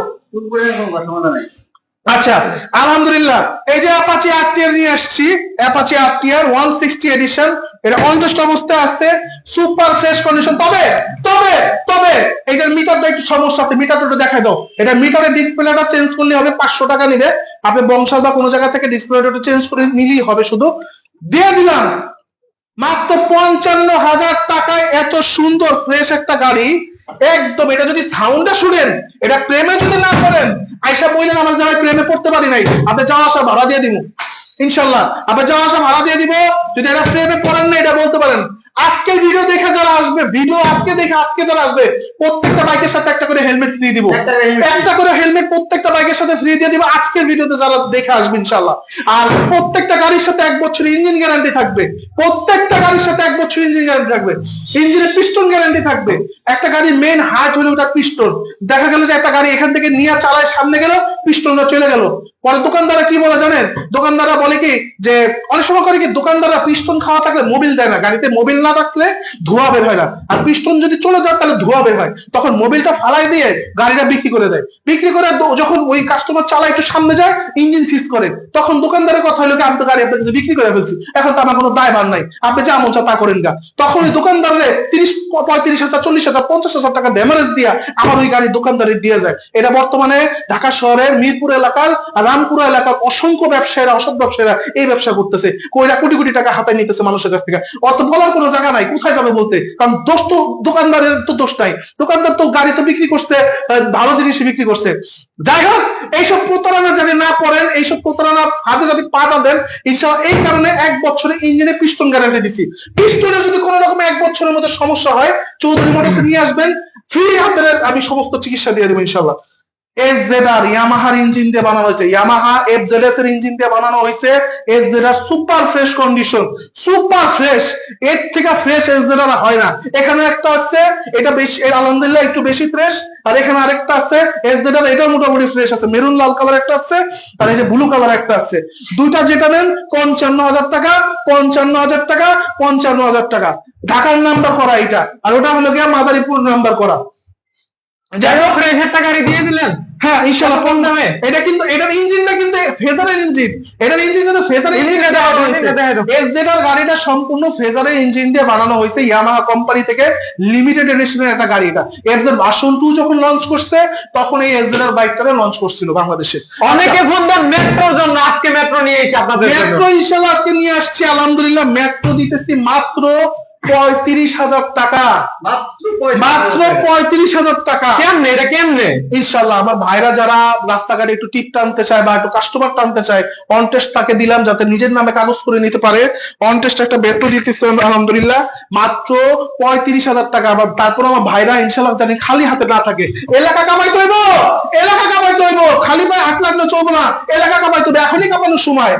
Speaker 1: আচ্ছা আলহামদুলিল্লাহ এই যে অ্যাপাচি আরটিআর নিয়ে আসছি, অ্যাপাচি আরটিআর 160 এডিশন, এটা অনটেস্ট অবস্থায় আছে, সুপার ফ্রেশ কন্ডিশন। তবে তবে তবে এটার মিটারটা একটু সমস্যা আছে, মিটারটা একটু দেখাই দাও। এটা মিটারের ডিসপ্লেটা চেঞ্জ করলে হবে 500 টাকা নিবে, আপনি বংশাল বা কোনো জায়গা থেকে ডিসপ্লেটা চেঞ্জ করে নিলেই হবে, শুধু দিয়ে দিলাম মাত্র 55,000 টাকায়। এত সুন্দর ফ্রেশ একটা গাড়ি একদম। এটা যদি সাউন্ডটা শুনেন, এটা প্রেমে যদি না করেন, আয়সা বললেন আমার জায়গায় প্রেমে পড়তে পারি নাই, আপনি যাওয়া আসা ভাড়া দিয়ে দিব ইনশাল্লাহ, আপনি যাওয়া আসা ভাড়া দিয়ে দিব। যদি এটা প্রেমে পড়েন না এটা বলতে পারেন। আজকের ভিডিও দেখে যারা আসবে, ভিডিও আজকে দেখে আজকে যারা আসবে, প্রত্যেকটা বাইকের সাথে একটা করে হেলমেট ফ্রি দিব, একটা করে হেলমেট প্রত্যেকটা বাইকের সাথে ফ্রি দিয়ে দিব আজকের ভিডিওতে যারা দেখে আসবে ইনশাল্লাহ। আর প্রত্যেকটা গাড়ির সাথে 1 বছর ইঞ্জিন গ্যারান্টি থাকবে, প্রত্যেকটা গাড়ির সাথে 1 বছর ইঞ্জিন গ্যারান্টি থাকবে, ইঞ্জিনের পিস্টন গ্যারান্টি থাকবে। একটা গাড়ির মেন হার্ট হলো ওটা পিস্টন। দেখা গেল যে একটা গাড়ি এখান থেকে নিয়ে চালায় সামনে গেল, পিস্টনটা চলে গেল, পরে দোকানদাররা কি বলে জানেন? দোকানদাররা বলে কি যে অনেক সময় করে কি দোকানদাররা পিস্টন খাওয়া থাকলে মোবিল দেয় না, গাড়িতে মোবিল না রাখলে ধোঁয়া বের হয় না, আর পিস্টন যদি চলে যায় তাহলে ধোঁয়া বের হয়, তখন মোবিলটা ফালাই দিয়ে গাড়িটা বিক্রি করে দেয়। বিক্রি করে যখন ওই কাস্টমার চালায় একটু সামনে যায়, ইঞ্জিন সিজ করে, তখন দোকানদারের কথা হলো কি আমি তো গাড়ি আপনার কাছে বিক্রি করে ফেলছি, এখন তো আমার কোনো দায়ভার নাই, আপনি যা মন চায় তা করেন গা। তখন ওই দোকানদারে 35,000 40,000 50,000 টাকা ড্যামেজ দিয়া আমার ওই গাড়ি দোকানদারি দিয়ে যায়। এটা বর্তমানে ঢাকা শহরের মিরপুর এলাকার আর রামপুরা এলাকার অসংখ্য ব্যবসায়ীরা, অসৎ ব্যবসায়ীরা এই ব্যবসা করতেছে, কইরা কোটি কোটি টাকা হাতে নিতেছে মানুষের কাছ থেকে। অত বলার কোনো জায়গা নাই, কোথায় যাবে বলতে, কারণ দোষ তো দোকানদারের তো দোষ নাই, দোকানদার তো গাড়ি তো বিক্রি করছে, ভালো জিনিস বিক্রি করছে। যাই হোক এইসব প্রতারণা যদি না করেন, এইসব প্রতারণা হাতে যদি পা না দেন ইনশাআল্লাহ। এই কারণে 1 বছরে ইঞ্জিনে পিস্টন গ্যারান্টি দিছি। পিস্টনে যদি কোনো রকম 1 বছরের মধ্যে সমস্যা হয়, চৌধুরী মোটরসে নিয়ে আসবেন, ফ্রি আপনাদের আমি সমস্ত চিকিৎসা দিয়ে দেবো ইনশাআল্লাহ। এসজেডআর ইয়ামাহার ইঞ্জিন দিয়ে বানানো হয়েছে, ইয়ামাহা এফজেডএস এর ইঞ্জিন দিয়ে বানানো হয়েছে। SZR super fresh condition, super fresh, এর থেকে ফ্রেশ এসজেডআর হয় না। এখানে একটা আছে, এটা বেশি আলহামদুলিল্লাহ একটু বেশি ফ্রেশ, আর এখানে আরেকটা আছে এসজেডআর, এটাও মোটামুটি ফ্রেশ আছে। মেরুন লাল কালার একটা আছে, আর এই যে ব্লু কালার একটা আছে। দুইটা যেটা নেন 55,000 টাকা, 55,000 টাকা, 55,000 টাকা। ঢাকার নাম্বার করা এটা, আর ওটা হলো গিয়া মাদারীপুর নাম্বার করা।
Speaker 2: যাই হোক একটা গাড়ি দিয়ে দিলেন,
Speaker 1: হ্যাঁ ইনশাআল্লাহ কম দামে। এটা কিন্তু এটার ইঞ্জিনটা কিন্তু ফেজারের ইঞ্জিন, এটার ইঞ্জিন কিন্তু ফেজারের ইঞ্জিন দেওয়া হয়েছে। এসজেডআর গাড়িটা সম্পূর্ণ ফেজারের ইঞ্জিন দিয়ে বানানো হয়েছে, ইয়ামাহা কোম্পানি থেকে লিমিটেড এডিশনের একটা গাড়ি। এটা এফজেড ভার্সন 2 যখন লঞ্চ করছে তখন এই এসজেডআর বাইকটা লঞ্চ করছিল বাংলাদেশে।
Speaker 2: অনেকে ফোন দেন মেট্রোর জন্য, আজকে মেট্রো নিয়ে এসেছি আপনাদের জন্য।
Speaker 1: মেট্রো ইনশাআল্লাহ আজকে নিয়ে আসছি আলহামদুলিল্লাহ। মেট্রো দিতেছি মাত্র 35,000 টাকা, মাত্র 35,000 টাকা।
Speaker 2: কেমনে এটা কেমনে?
Speaker 1: ইনশাআল্লাহ আমার ভাইরা যারা রাস্তাঘাটে একটু টিপ টানতে চায় বা একটু কাস্টমার টানতে চায়, অন টেস্ট তাকে দিলাম যাতে নিজের নামে কাগজ করে নিতে পারে। অন টেস্ট একটা বেট্রো দিতেছে আলহামদুলিল্লাহ মাত্র 35,000 টাকা। আবার তারপর আমার ভাইরা ইনশাআল্লাহ জানি খালি হাতে না থাকে, এলাকা কামাইতে হইব, এলাকা কামাইতে হইব, খালি পায়ে হাত লাগলে চলবে না, এলাকা কামাইতে হবে, এখনই কামানোর সময়।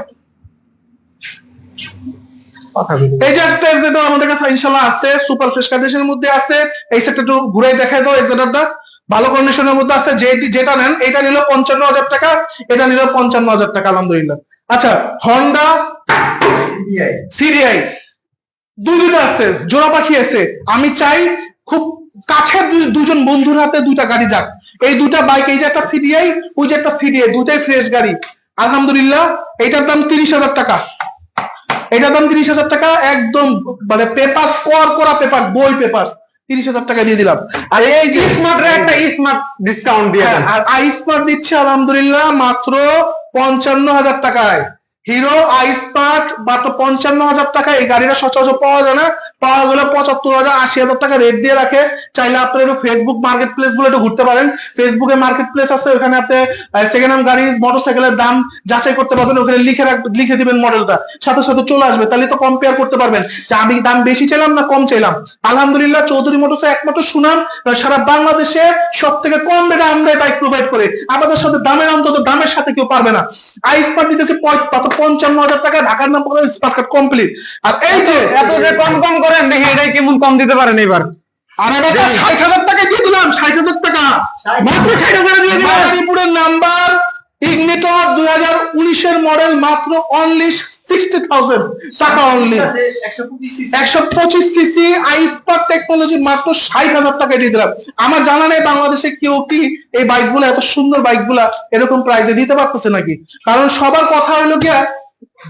Speaker 1: এই যে একটা এসজেডআর আমাদের কাছে ইনশাআল্লাহ আছে, সুপার ফ্রেশ কন্ডিশনের মধ্যে আছে। এই সেটটা একটু ঘুরাই দেখাই দাও এসজেডআরটা। ভালো কন্ডিশনের মধ্যে আছে। যেটা নেন, এটা নিল 55,000 টাকা, এটা নিল 55,000 টাকা, আলহামদুলিল্লাহ। আচ্ছা, হন্ডা সিডিআই দুইটা আছে, জোড়া পাখি আছে। আমি চাই খুব কাছের দুজন বন্ধুর হাতে দুইটা গাড়ি যাক। এই দুটা বাইক, এই যে একটা সিডিআই, ওই যে একটা সিডিআই, দুটাই ফ্রেশ গাড়ি, আলহামদুলিল্লাহ। এইটার দাম 30,000 টাকা, এটার দাম 30,000 টাকা, একদম মানে পেপারস করা পেপারস, বই পেপারস, 30,000 টাকা দিয়ে দিলাম। আর এই যে
Speaker 2: স্মার্ট একটা স্মার্ট ডিসকাউন্ট দিয়ে দেন।
Speaker 1: আর আই স্মার্ট দিচ্ছে আলহামদুলিল্লাহ মাত্র 55,000 টাকায়। হিরো আই স্মার্ট মাত্র 55,000 টাকা। এই গাড়িটা সচরাচর পাওয়া যায় না, পাওয়া গেলে 75,000 80,000 টাকা রেট দিয়ে রাখে। চাইলে আপনারা একটু ফেসবুক মার্কেট প্লেস গুলো একটু ঘুরতে পারেন। ফেসবুকে মার্কেট প্লেস আছে, ওখানে আপনি সেকেন্ড হ্যান্ড গাড়ি মোটরসাইকেলের দাম যাচাই করতে পারবেন। ওখানে লিখে দিবেন মডেলটা, সাথে সাথে চলে আসবে। তাহলে তো কম্পেয়ার করতে পারবেন যে আমি দাম বেশি চাইলাম না কম চাইলাম। আলহামদুলিল্লাহ, চৌধুরী মোটরস একমাত্র সুনাম সারা বাংলাদেশে সব থেকে কম রেটে আমরা বাইক প্রোভাইড করে। আমাদের সাথে দামের অন্তত দামের সাথে কেউ পারবে না। আই স্মার্ট দিতেছে 55,000 টাকা, ঢাকার নাম করে স্মার্ট কার্ড কমপ্লিট। আর এই যে
Speaker 2: এত যে কম কম করেন, দেখি এটাই কেমন কম দিতে পারেন এবার।
Speaker 1: আর এটা 60,000 টাকা দিয়ে দিলাম, 60,000 টাকা মাত্র, 60,000 দিয়ে দিলাম। মাদারীপুরের নাম্বার, ইগনিটর 2019 মডেল, মাত্র অনলি 60,000 টাকা only. 125 CC I spark technology মাত্র 60,000 টাকা দিয়ে দিলাম। আমার জানা নেই বাংলাদেশে কেউ কি এই বাইকগুলো, এত সুন্দর বাইকগুলা এরকম প্রাইসে দিতে পারতেছে নাকি। কারণ সবার কথা হইলো গিয়া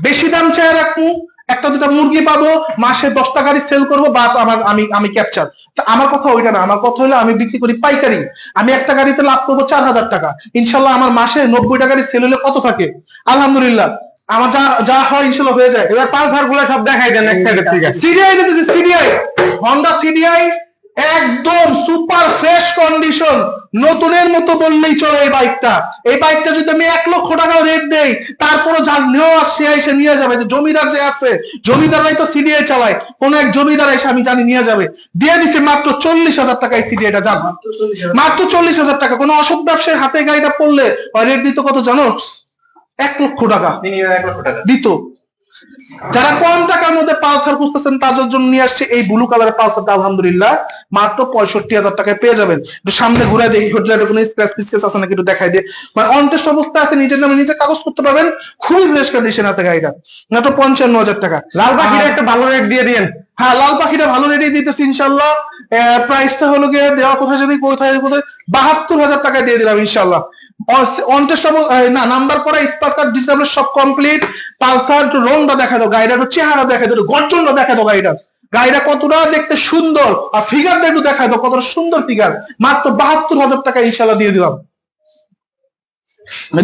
Speaker 1: বেশি দাম চাই রাখবো, একটা দুটা মুরগি পাবো, মাসে 10টা গাড়ি সেল করবো, বাস আমি ক্যাপচার। আমার কথা ওইটা না, আমার কথা হলো আমি বিক্রি করি পাইকারি। আমি একটা গাড়িতে লাভ করবো 4,000 টাকা, ইনশাল্লাহ আমার মাসে 90টা গাড়ি সেল হলে কত থাকে? আলহামদুলিল্লাহ আমার যা হয় ইনশাল্লাহ হয়ে যায়।
Speaker 2: এবার পালসার গুলো সব দেখাই দেন এক সাইডে থেকে।
Speaker 1: সিডিআই দিতেছি, সিডিআই হন্ডা সিডিআই, একদম সুপার ফ্রেশ কন্ডিশন, নতুনের মতো বললেই চলে। এই বাইকটা যদি আমি 1 লক্ষ টাকা রেট দেই, তারপরে যা নেওয়া সে এসে নিয়ে যাবে। যে জমিদার যে আছে, জমিদাররাই তো সিডিআই চালায়, কোন এক জমিদার এসে আমি জানি নিয়ে যাবে। দিয়ে দিছে মাত্র 40,000 টাকা এই সিডিআইটা, জান মাত্র 40,000 টাকা। কোন অসৎ ব্যবসায়ী হাতে গাড়িটা পড়লে রেট দিত কত জানো? 1 লক্ষ টাকা দিত। যারা কম টাকার মধ্যে পালসার খুঁজতেছেন তাদের জন্য নিয়ে আসছে এই ব্লু কালারের পালসারটা, আলহামদুলিল্লাহ মাত্র 65,000 টাকায় পেয়ে যাবেন। একটু সামনে ঘুরে দেখি হোটেলের কোনো স্ক্র্যাচ ফিস্কেচ আছে নাকি একটু দেখাই দিয়ে। মানে অনটেস্ট অবস্থা আছে, নিজের নামে নিজে কাগজ করতে পারবেন, খুবই ফ্রেশ কন্ডিশন আছে গাড়িটা, মাত্র 55,000 টাকা।
Speaker 2: লাল পাখির একটা ভালো রেট দিয়ে দিন।
Speaker 1: হ্যাঁ, লাল পাখিটা ভালো রেটে দিতেছি ইনশাল্লাহ। প্রাইসটা হলো গিয়ে দেওয়া কোথায় জানি, কোথায় 72,000 টাকা দিয়ে দিলাম ইনশাল্লাহ। অনটেস্ট না, নাম্বার করা, স্পার্ক কার্ড, ডিসেবল সব কমপ্লিট। পালসার রংটা দেখা দাও, গাড়িটার চেহারা দেখা দাও, গর্জনটা দেখা দাও, গাড়িটা কতটা দেখতে সুন্দর, আর ফিগারটা একটু দেখা দাও, কতটা সুন্দর ফিগার। মাত্র 72,000 টাকা ইনশাল্লাহ দিয়ে দিলাম।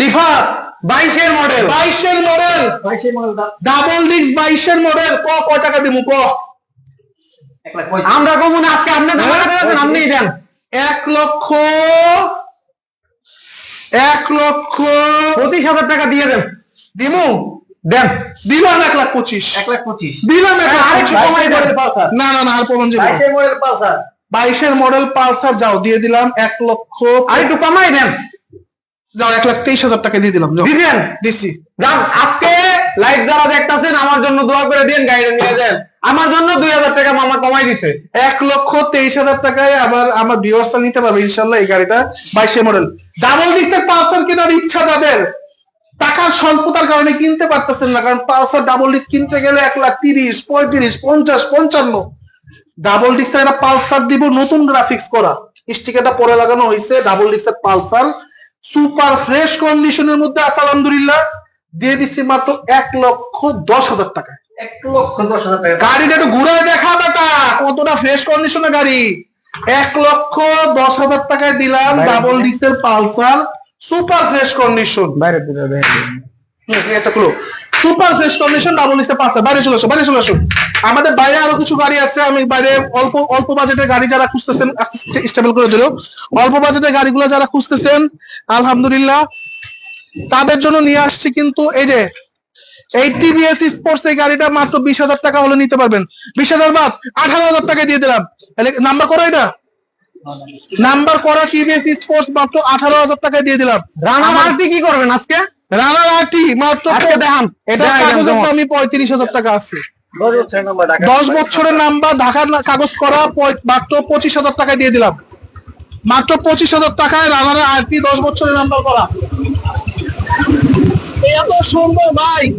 Speaker 1: রিফাত
Speaker 2: 22-এর মডেল,
Speaker 1: 22-এর মডেল, ডাবল ডিস্ক 22-এর মডেল, কয় টাকা দিব ক?
Speaker 2: আমরা কমুন আজকে আপনি আপনি দেন
Speaker 1: 1,25,000
Speaker 2: টাকা দিয়ে দেন।
Speaker 1: দিমু
Speaker 2: দেন,
Speaker 1: দিলাম 1,25,000 দিলাম। না না না, আর প্রমাণ যাবে। 22-এর মডেল পালসার যাও, দিয়ে দিলাম 1 লক্ষ।
Speaker 2: আর একটু কমাই দেন,
Speaker 1: যাও 1,23,000 টাকা দিয়ে দিলাম।
Speaker 2: দিবেন
Speaker 1: দিছি।
Speaker 2: যান, আজকে লাইভ যারা দেখতেছেন আমার জন্য দোয়া করে দিন, গাড়িটা নিয়ে যান। আমার জন্য 2,000 টাকা মামা কমাই দিছে।
Speaker 1: 1,23,000 টাকায় আবার আমার ভিউয়ার্সরা নিতে পারবে ইনশাল্লাহ এই গাড়িটা। 22-এর মডেল ডাবল ডিস্কের পালসার কেনার ইচ্ছা যাদের, টাকার স্বল্পতার কারণে কিনতে পারতেছেন না, কারণ পালসার ডাবল ডিস্ক কিনতে গেলে 1,30,000, 35,000, 50,000, 55,000। ডাবল ডিস্কের একটা পালসার দিব, নতুন গ্রাফিক্স করা, স্টিকারটা পরে লাগানো হয়েছে। ডাবল ডিস্কের পালসার সুপার ফ্রেশ কন্ডিশনের মধ্যে আছে, আলহামদুলিল্লাহ দিয়ে দিচ্ছি মাত্র 1,10,000 টাকা।
Speaker 2: 1,10,000 টাকা।
Speaker 1: গাড়িটা একটু ঘুরে দেখা বেটা, কতটা ফ্রেশ কন্ডিশনের গাড়ি। 1,10,000 টাকায় দিলাম ডাবল ডিস্কের পালসার, সুপার ফ্রেশ কন্ডিশন।
Speaker 2: বাইরে দিতে
Speaker 1: এটা খুলো, সুপার ফ্রেশ কন্ডিশন ডাবল ডিস্কের পালসার। বাইরে চলে আসো, বাইরে চলে আসো। আমাদের বাইরে আরো কিছু গাড়ি আছে, আমি বাইরে অল্প বাজেটের গাড়ি যারা খুঁজতেছেন, আস্তে স্টেবল করে দিল। অল্প বাজেটের গাড়িগুলো যারা খুঁজতেছেন আলহামদুলিল্লাহ তাদের জন্য নিয়ে আসছি। কিন্তু এই টিভিএস স্পোর্টস এই গাড়িটা মাত্র 20,000 টাকা হলে নিতে পারবেন। 20,000 বাদ 18,000 টাকা দিয়ে দিলাম। নাম্বার করা, এটা নাম্বার করা টিভিএস স্পোর্টস মাত্র 18,000 টাকা দিয়ে দিলাম।
Speaker 2: রানা মারটি কি করবেন আজকে?
Speaker 1: রানার আরটি মাত্র
Speaker 2: দেখান,
Speaker 1: এটা কাগজের দামই 35,000 টাকা আছে। 10 বছরের নাম্বার, ঢাকার কাগজ করা, মাত্র 25,000 টাকা দিয়ে দিলাম। মাত্র 25,000 টাকায় রানারে আরটি 10 বছরের নাম্বার করা। এত সুন্দর বাইক,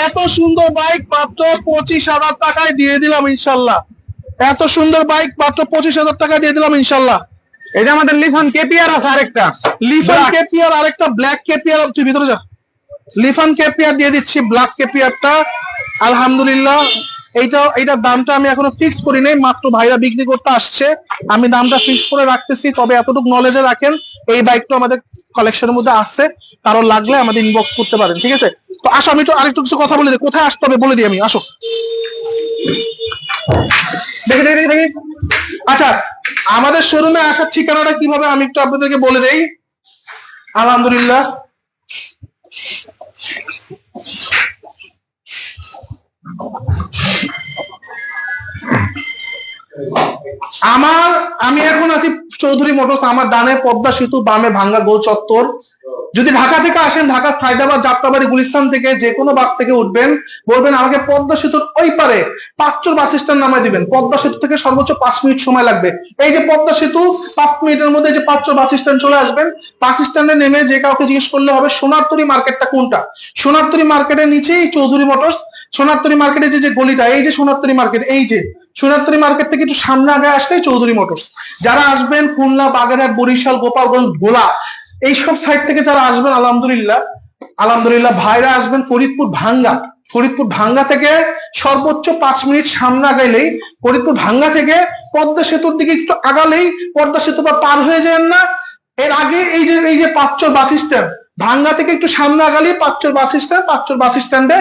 Speaker 1: এত সুন্দর বাইক মাত্র 25,000 টাকায় দিয়ে দিলাম ইনশাল্লাহ। এত সুন্দর বাইক মাত্র 25,000 টাকায় দিয়ে দিলাম ইনশাল্লাহ।
Speaker 2: এটা আমাদের লিফান কেপিআর আছে আরেকটা,
Speaker 1: লিফান কেপিআর আরেকটা ব্ল্যাক কেপিআর, তুই ভিতরে যা। লিফান কেপিআর দিয়ে দিচ্ছি, ব্ল্যাক কেপিআরটা আলহামদুলিল্লাহ। এইটার দামটা আমি এখনো ফিক্স করি নাই, মাত্র ভাইরা বিক্রি করতে আসছে, আমি দামটা ফিক্স করে রাখতেছি। তবে এতটুকু নলেজে রাখেন, এই বাইকটা আমাদের কালেকশনের মধ্যে আছে, কারো লাগলে আমাদের ইনবক্স করতে পারেন, ঠিক আছে? তো আসো, আমি তো আরেকটু কিছু কথা বলে দিই, কোথায় আসতে হবে বলে দিই আমি, আসো। দেখে দেখে দেখে আচ্ছা, আমাদের শোরুমে আসার ঠিকানাটা কিভাবে আমি একটু আপনাদেরকে বলে দেই। আলহামদুলিল্লাহ, আমি এখন আছি চৌধুরী মোটরস। আমার ডানে পদ্মা সেতু, বামে ভাঙ্গা গোল চত্বর। যদি ঢাকা থেকে আসেন, ঢাকা সায়দাবাদ, যাত্রাবাড়ি, গুলিস্তান থেকে যে কোনো বাস থেকে উঠবেন, বলবেন আমাকে পদ্মা সেতুর ওই পারে পাঁচচর বাস স্ট্যান্ড নামায় দিবেন। পদ্মা সেতু থেকে সর্বোচ্চ 5 মিনিট সময় লাগবে। এই যে পদ্মা সেতু, 5 মিনিটের মধ্যে যে পাঁচচর বাস স্ট্যান্ড চলে আসবেন। বাস স্ট্যান্ডে নেমে যে কাউকে জিজ্ঞেস করলে হবে সোনারতরী মার্কেটটা কোনটা। সোনারতরী মার্কেটের নিচেই চৌধুরী মোটরস। সোনারতরী মার্কেটে যে গলিটা, এই যে সোনারতরী মার্কেট, এই যে সোনারতরী মার্কেট থেকে একটু সামনে আগে আসলেই চৌধুরী মোটরস। যারা আসবেন খুলনা, বাগেরহাট, বরিশাল, গোপালগঞ্জ, ভোলা, এইসব সাইড থেকে যারা আসবেন, আলহামদুলিল্লাহ ভাইরা আসবেন ফরিদপুর ভাঙ্গা। ফরিদপুর ভাঙ্গা থেকে সর্বোচ্চ 5 মিনিট সামনে আগাইলেই, ফরিদপুর ভাঙ্গা থেকে পদ্মা সেতুর দিকে একটু আগালেই, পদ্মা সেতু বা পার হয়ে যান না, এর আগে এই যে পাঁচচর বাস স্ট্যান্ড, ভাঙ্গা থেকে একটু সামনে আগালেই পাঁচচর বাস স্ট্যান্ড। পাঁচচর বাস স্ট্যান্ডে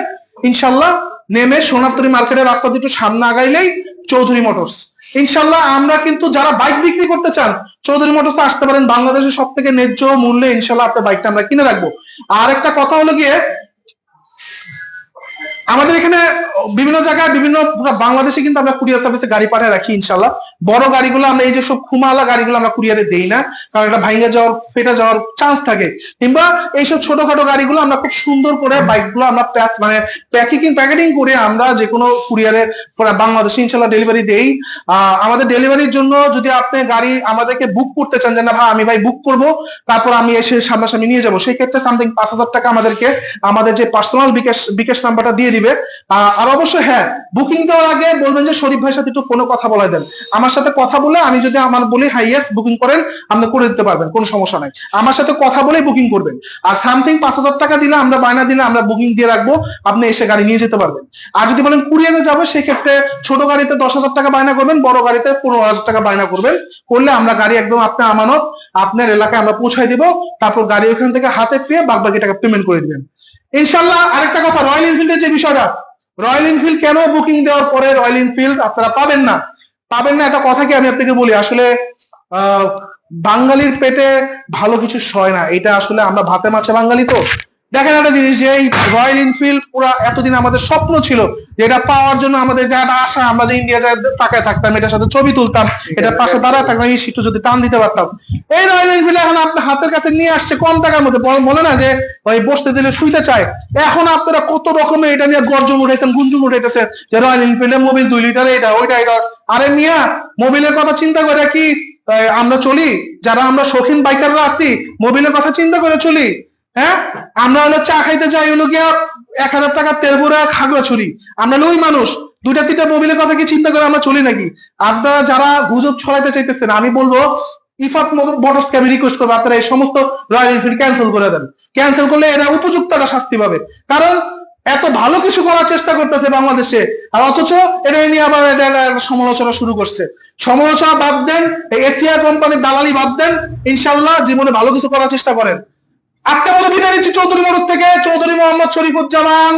Speaker 1: ইনশাল্লাহ নেমে সোনারতরী মার্কেটের রাস্তা দিয়ে একটু সামনে আগাইলেই চৌধুরী মোটরস। ইনশাল্লাহ আমরা কিন্তু যারা বাইক বিক্রি করতে চান, চৌধুরী মোটরসে আসতে পারেন। বাংলাদেশের সব থেকে ন্যায্য মূল্যে ইনশাল্লাহ আপনার বাইকটা আমরা কিনে রাখবো। আর একটা কথা হলো গিয়ে, আমাদের এখানে বিভিন্ন জায়গায় বিভিন্ন বাংলাদেশে কিন্তু আমরা কুরিয়ার সার্ভিসে গাড়ি পাঠিয়ে রাখি ইনশাল্লাহ। বড় গাড়িগুলো আমরা, এই যে সব খুমালা গাড়িগুলো আমরা কুরিয়ারে দেই না, কারণ এটা ভাঙে যাওয়ার, ফেটে যাওয়ার চান্স থাকে। কিংবা এইসব ছোটখাটো গাড়িগুলো আমরা খুব সুন্দর করে বাইকগুলো আমরা প্যাকেটিং করে আমরা যে কোনো কুরিয়ারে বাংলাদেশে ইনশাল্লাহ ডেলিভারি দেই। আমাদের ডেলিভারির জন্য যদি আপনি গাড়ি আমাদেরকে বুক করতে চান, যে না ভাই আমি ভাই বুক করব, তারপর আমি এসে সামনাসামনি নিয়ে যাবো, সেই ক্ষেত্রে সামথিং 5,000 টাকা আমাদেরকে আমাদের যে পার্সোনাল বিকাশ নাম্বারটা দিয়ে দিবে। আর অবশ্যই হ্যাঁ, বুকিং দেওয়ার আগে বলবেন যে শরীফ ভাইয়ের সাথে একটু ফোনে কথা বলে দেন। আমার সাথে কথা বলে, আমি যদি আমার বলি হাই ইয়েস বুকিং করেন, আপনি করে দিতে পারবেন, কোনো সমস্যা নাই। আমার সাথে কথা বলেই বুকিং করবেন। আর সামথিং 5,000 টাকা দিলে, আমরা বায়না দিলে আমরা বুকিং দিয়ে রাখবো, আপনি এসে গাড়ি নিয়ে যেতে পারবেন। আর যদি বলেন কুরিয়ারে যাবে, সেক্ষেত্রে ছোট গাড়িতে 10,000 টাকা বায়না করবেন, বড় গাড়িতে 15,000 টাকা বায়না করবেন। করলে আমরা গাড়ি একদম আপনার আমানত, আপনার এলাকায় আমরা পৌঁছাই দিব। তারপর গাড়ি ওখান থেকে হাতে পেয়ে বাকি টাকা পেমেন্ট করে দিবেন ইনশাল্লাহ। আরেকটা কথা, রয়্যাল এনফিল্ডের যে বিষয়টা, রয়্যাল এনফিল্ড কেন বুকিং দেওয়ার পরে রয়্যাল এনফিল্ড আপনারা পাবেন না, একটা কথা কি আমি আপনাকে বলি, আসলে বাঙালির পেটে ভালো কিছু সয় না, এটা আসলে আমরা ভাতে মাছে বাঙালি। তো দেখেন একটা জিনিস, যে এই রয়্যাল এনফিল্ড পুরা এতদিন আমাদের স্বপ্ন ছিল, যে এটা পাওয়ার জন্য আমাদের যা আশা, আমরা যে ইন্ডিয়া যায় তাকায় থাকতাম, এটার সাথে ছবি তুলতাম, এটার পাশে দাঁড়ায় থাকতাম, এই সিটু যদি টান দিতে পারতাম। এই রয়্যাল এনফিল্ড এখন আপনার হাতের কাছে নিয়ে আসছে কম টাকার মধ্যে, বলে না যে ওই বসতে দিলে শুইতে চায়। এখন আপনারা কত রকমের এটা নিয়ে গর্জন উঠাইছেন, গুঞ্জন উঠাইতেছেন, যে রয়্যাল এনফিল্ডের মোবিল 2 লিটার, এটা ওইটা। আরে মিয়া, মোবিলের কথা চিন্তা করে কি আমরা চলি? যারা আমরা শৌখিন বাইকাররা আছি, মোবিলের কথা চিন্তা করে চলি। হ্যাঁ, আমরা হলো চা খাইতে যাই, হলো গিয়া 1,000 টাকার তেল ভরে খাগড়াছড়ি। আমরা ওই মানুষ 2টা-3টা মোবিলের কথা কি চিন্তা করে আমরা চলি নাকি? আপনারা যারা গুজব ছড়াইতে চাইতেছেন, আমি বলবো ইফাত মোটরসকে আমি রিকোয়েস্ট করবো, আপনারা এই সমস্ত রয়্যাল এনফিল্ড ক্যান্সেল করে দেন। ক্যান্সেল করলে এরা উপযুক্ত একটা শাস্তি পাবে, কারণ এত ভালো কিছু করার চেষ্টা করতেছে বাংলাদেশে, আর অথচ এটা নিয়ে আবার সমালোচনা শুরু করছে। সমালোচনা বাদ দেন, এশিয়া কোম্পানির দালালি বাদ দেন, ইনশাল্লাহ জীবনে ভালো কিছু করার চেষ্টা করেন। আজকে মতো বিদায় নিচ্ছি চৌধুরী মোটরস থেকে, চৌধুরী মোহাম্মদ শরীফুজ্জামান।